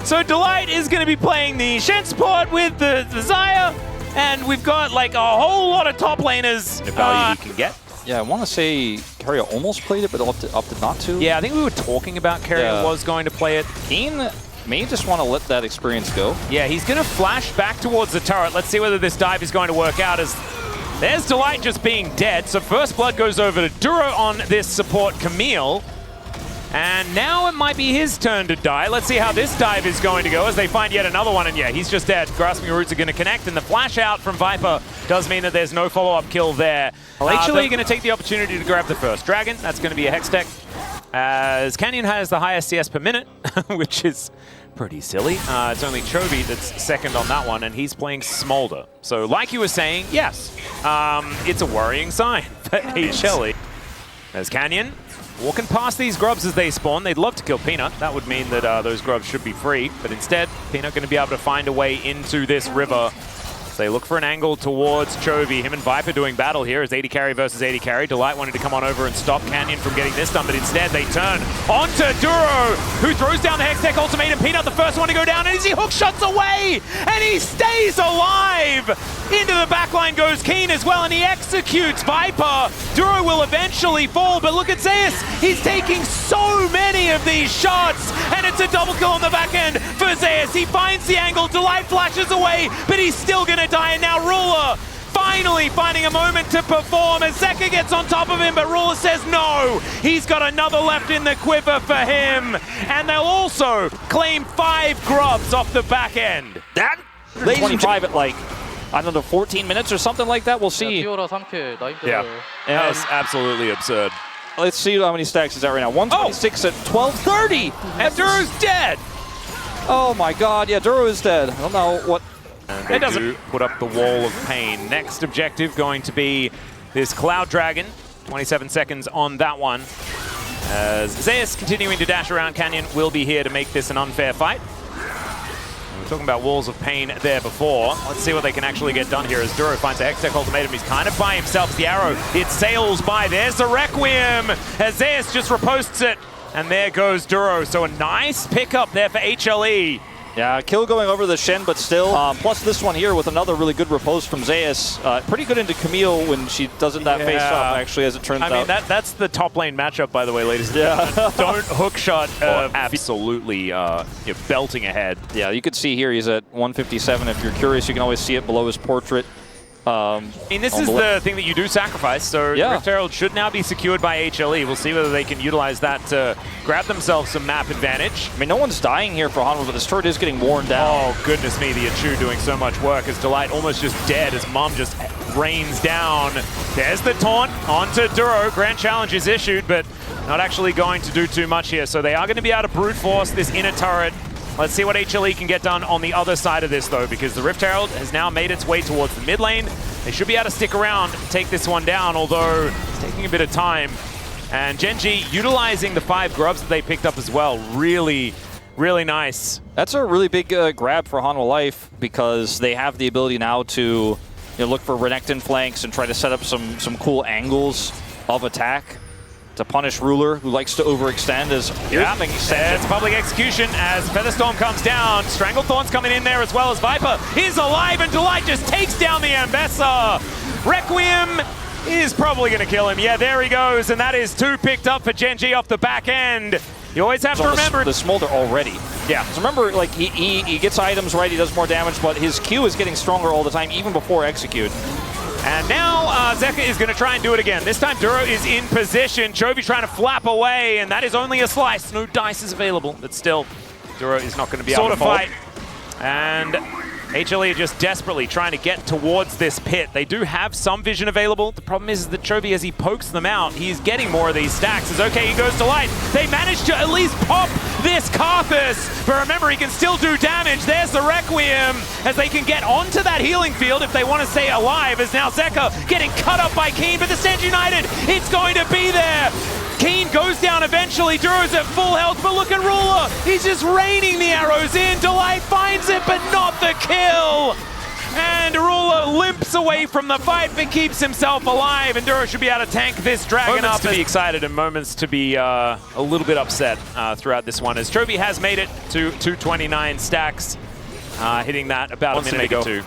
So Delight is going to be playing the Shen support with the Xayah, and we've got like a whole lot of top laners. The value he can get. Yeah, I want to say Keria almost played it, but opted not to. Yeah, I think we were talking about Keria was going to play it. Keen may just want to let that experience go. Yeah, he's going to flash back towards the turret. Let's see whether this dive is going to work out, as there's Delight just being dead. So first blood goes over to Duro on this support, Camille. And now it might be his turn to die. Let's see how this dive is going to go as they find yet another one. And yeah, he's just dead. Grasping Roots are going to connect, and the flash out from Viper does mean that there's no follow-up kill there. HLE going to take the opportunity to grab the first dragon. That's going to be a Hex Tech, as Canyon has the highest CS per minute, which is pretty silly. It's only Chovy that's second on that one, and he's playing Smolder. So like you were saying, yes, it's a worrying sign for HLE. There's Canyon walking past these grubs as they spawn. They'd love to kill Peanut. That would mean that those grubs should be free. But instead, Peanut going to be able to find a way into this river. So they look for an angle towards Chovy. Him and Viper doing battle here as 80 carry versus 80 carry. Delight wanted to come on over and stop Canyon from getting this done, but instead they turn onto Duro, who throws down the Hextech ultimatum. Peanut, the first one to go down, and as he hook shots away, and he stays alive! Into the backline goes Keen as well, and he executes Viper. Duro will eventually fall, but look at Zeus. He's taking so many of these shots, and it's a double kill on the back end for Zeus. He finds the angle, Delight flashes away, but he's still gonna die, and now Ruler finally finding a moment to perform as Zeka gets on top of him, but Ruler says no. He's got another left in the quiver for him, and they'll also claim 5 grubs off the back end. That 25 at like, I don't know, 14 minutes or something like that. We'll see. Yeah, that's absolutely absurd. Let's see how many stacks is that right now. 126 at 12:30. And Duro's dead. Oh my god, yeah, Duro is dead. I don't know what. And they do put up the wall of pain. Next objective going to be this Cloud Dragon. 27 seconds on that one. As Zeus continuing to dash around, Canyon will be here to make this an unfair fight. We were talking about walls of pain there before. Let's see what they can actually get done here as Duro finds a Hextech ultimatum. He's kind of by himself as the arrow. It sails by. There's the Requiem as Zeus just reposts it. And there goes Duro. So a nice pickup there for HLE. Yeah, kill going over the Shen, but still. Plus this one here with another really good repose from Zeus. Pretty good into Camille when she doesn't that face up, actually, as it turns out. I mean, that's the top lane matchup, by the way, ladies and gentlemen. Don't hook shot absolutely belting ahead. Yeah, you could see here he's at 157. If you're curious, you can always see it below his portrait. I mean, this is the thing that you do sacrifice, so the Rift Herald should now be secured by HLE. We'll see whether they can utilize that to grab themselves some map advantage. I mean, no one's dying here for Hanwha, but this turret is getting worn down. Oh, goodness me, the Achu doing so much work as Delight almost just dead as Mum just rains down. There's the taunt onto Duro. Grand challenge is issued, but not actually going to do too much here. So they are going to be able to brute force this inner turret. Let's see what HLE can get done on the other side of this, though, because the Rift Herald has now made its way towards the mid lane. They should be able to stick around and take this one down, although it's taking a bit of time. And Gen.G utilizing the 5 grubs that they picked up as well. Really, really nice. That's a really big grab for Hanwha Life, because they have the ability now to look for Renekton flanks and try to set up some cool angles of attack to punish Ruler, who likes to overextend. As it's public execution as Featherstorm comes down. Stranglethorn's coming in there as well as Viper is alive, and Delight just takes down the Ambessa. Requiem is probably going to kill him. Yeah, there he goes, and that is 2 picked up for Gen.G off the back end. You always have to remember the Smolder already. Yeah. So remember, like he gets items right, he does more damage, but his Q is getting stronger all the time, even before execute. And now Zeka is going to try and do it again. This time Duro is in position. Chovy trying to flap away, and that is only a slice. No dice is available, but still, Duro is not going to be able to fight. And HLE just desperately trying to get towards this pit. They do have some vision available. The problem is that Chovy, as he pokes them out, he's getting more of these stacks. As okay, he goes to Light. They managed to at least pop this Karthus, but remember, he can still do damage. There's the Requiem, as they can get onto that healing field if they want to stay alive, as now Zeka getting cut up by Keen, but the Stand United, it's going to be there. Keen goes down eventually. Duro's at full health, but look at Ruler. He's just raining the arrows in. Delight finds it, but not the kill. And Arula limps away from the fight, but keeps himself alive. And Duro should be able to tank this dragon Moments up. to be excited and moments to be a little bit upset throughout this one. As Chovy has made it to 229 stacks, hitting that about a minute ago.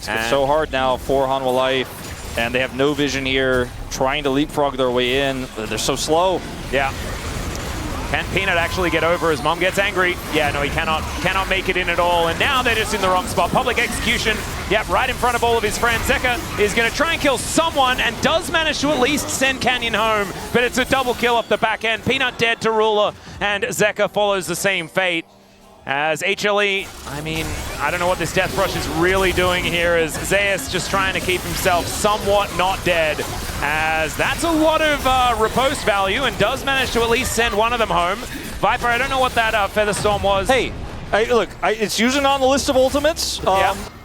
It's so hard now for Hanwha Life, and they have no vision here, trying to leapfrog their way in. They're so slow. Yeah. Can Peanut actually get over as Mom gets angry? Yeah, no, he cannot make it in at all. And now they're just in the wrong spot. Public execution, yep, right in front of all of his friends. Zeka is going to try and kill someone and does manage to at least send Canyon home. But it's a double kill off the back end. Peanut dead to Ruler, and Zeka follows the same fate. As HLE, I mean, I don't know what this Death Rush is really doing here, as Zeus just trying to keep himself somewhat not dead, as that's a lot of riposte value and does manage to at least send one of them home. Viper, I don't know what that Feather Storm was. Hey, look, it's usually on the list of ultimates,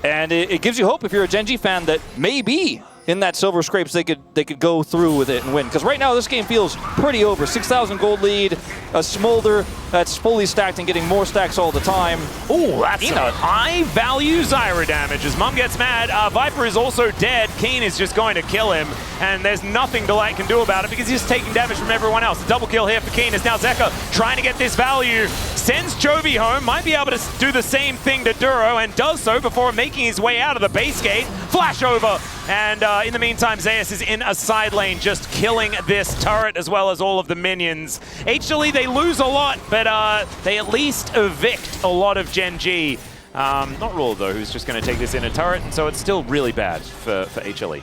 and it gives you hope if you're a Gen.G fan that maybe in that Silver Scrapes they could go through with it and win. Because right now this game feels pretty over. 6,000 gold lead, a Smolder that's fully stacked and getting more stacks all the time. Ooh, that's a high-value Zyra damage. As Mum gets mad, Viper is also dead. Keen is just going to kill him, and there's nothing Delight can do about it because he's just taking damage from everyone else. A double kill here for Keen is now Zeka trying to get this value. Sends Chovy home, might be able to do the same thing to Duro, and does so before making his way out of the base gate. Flash over, and in the meantime, Zeus is in a side lane, just killing this turret as well as all of the minions. HLE, they lose a lot, but they at least evict a lot of Gen.G. Not Rule, though, who's just going to take this in a turret, and so it's still really bad for HLE.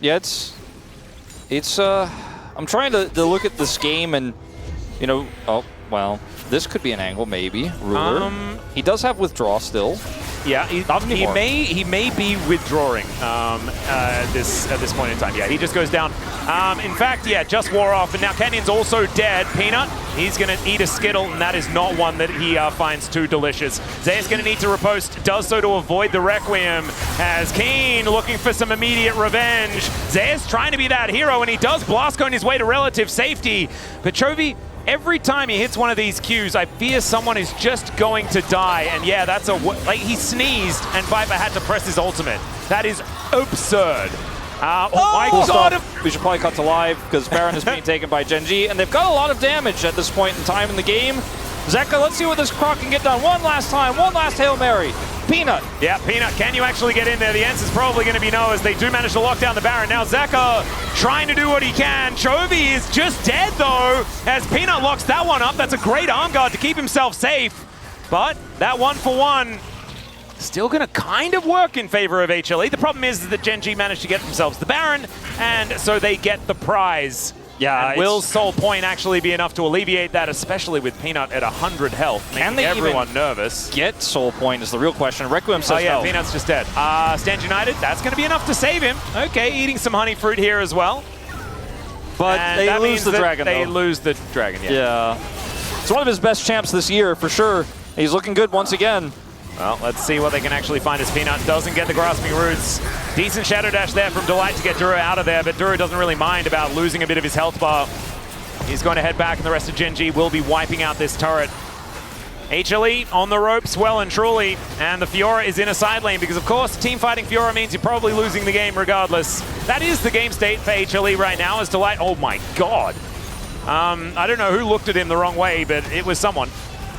Yeah, it's I'm trying to look at this game and, you know, oh, well, this could be an angle, maybe. Ruler. He does have withdraw still. Yeah, he may be withdrawing at this point in time. Yeah, he just goes down. In fact, yeah, just wore off, and now Canyon's also dead. Peanut, he's going to eat a Skittle, and that is not one that he finds too delicious. Zay's going to need to riposte, does so to avoid the Requiem, as Keen looking for some immediate revenge. Zay's trying to be that hero, and he does blast cone his way to relative safety. But Chovy, every time he hits one of these Qs, I fear someone is just going to die. And yeah, that's like he sneezed and Viper had to press his ultimate. That is absurd. Oh my god. We should probably cut to live because Baron is being taken by Gen.G, and they've got a lot of damage at this point in time in the game. Zeka, let's see what this Croc can get done. One last time, one last Hail Mary. Peanut. Yeah, Peanut, can you actually get in there? The answer is probably going to be no, as they do manage to lock down the Baron. Now Zeka trying to do what he can. Chovy is just dead, though, as Peanut locks that one up. That's a great arm guard to keep himself safe. But that 1-for-1 still going to kind of work in favor of HLE. The problem is that Gen.G managed to get themselves the Baron, and so they get the prize. Yeah, and will Soul Point actually be enough to alleviate that, especially with Peanut at 100 health, making everyone nervous? Get Soul Point is the real question. Requiem says no. Peanut's just dead. Stand United, that's going to be enough to save him. Okay, eating some honey fruit here as well. But and they lose the dragon, They lose the dragon, yeah. Yeah. It's one of his best champs this year, for sure. He's looking good once again. Well, let's see what they can actually find as Peanut doesn't get the Grasping Roots. Decent Shadow Dash there from Delight to get Duro out of there, but Duro doesn't really mind about losing a bit of his health bar. He's going to head back, and the rest of Gen.G will be wiping out this turret. HLE on the ropes well and truly, and the Fiora is in a side lane because, of course, team fighting Fiora means you're probably losing the game regardless. That is the game state for HLE right now as Delight. Oh my god. I don't know who looked at him the wrong way, but it was someone.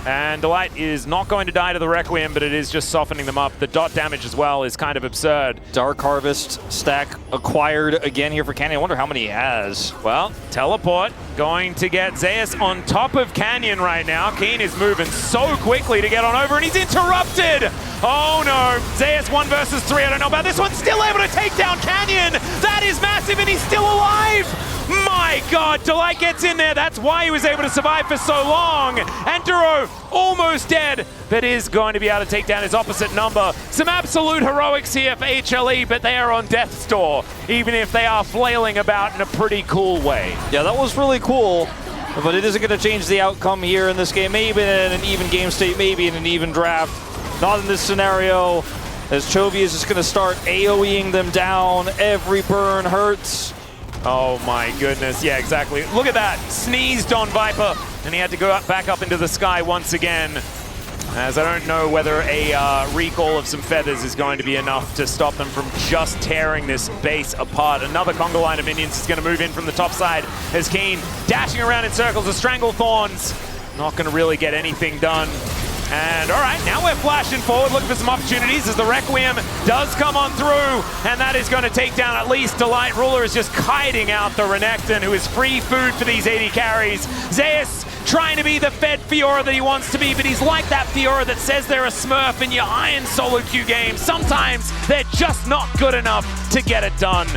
And Delight is not going to die to the Requiem, but it is just softening them up. The dot damage as well is kind of absurd. Dark Harvest stack acquired again here for Canyon. I wonder how many he has. Well, Teleport going to get Zeus on top of Canyon right now. Keen is moving so quickly to get on over, and he's interrupted. Oh no, Zeus 1 versus 3. I don't know about this one. Still able to take down Canyon. That is massive, and he's still alive. My god, Delight gets in there. That's why he was able to survive for so long. And Duro almost dead, but is going to be able to take down his opposite number. Some absolute heroics here for HLE, but they are on death's door, even if they are flailing about in a pretty cool way. Yeah, that was really cool, but it isn't going to change the outcome here in this game. Maybe in an even game state, maybe in an even draft. Not in this scenario, as Chovy is just going to start AoEing them down. Every burn hurts. Oh my goodness, yeah, exactly. Look at that, sneezed on Viper, and he had to go back up into the sky once again. as I don't know whether a recall of some feathers is going to be enough to stop them from just tearing this base apart. Another conga line of minions is going to move in from the top side as Keen dashing around in circles of Strangle Thorns. Not going to really get anything done. And all right, now we're flashing forward, looking for some opportunities as the Requiem does come on through, and that is going to take down at least Delight. Ruler is just kiting out the Renekton, who is free food for these AD carries. Zeus trying to be the fed Fiora that he wants to be, but he's like that Fiora that says they're a smurf in your iron solo queue game. Sometimes they're just not good enough to get it done.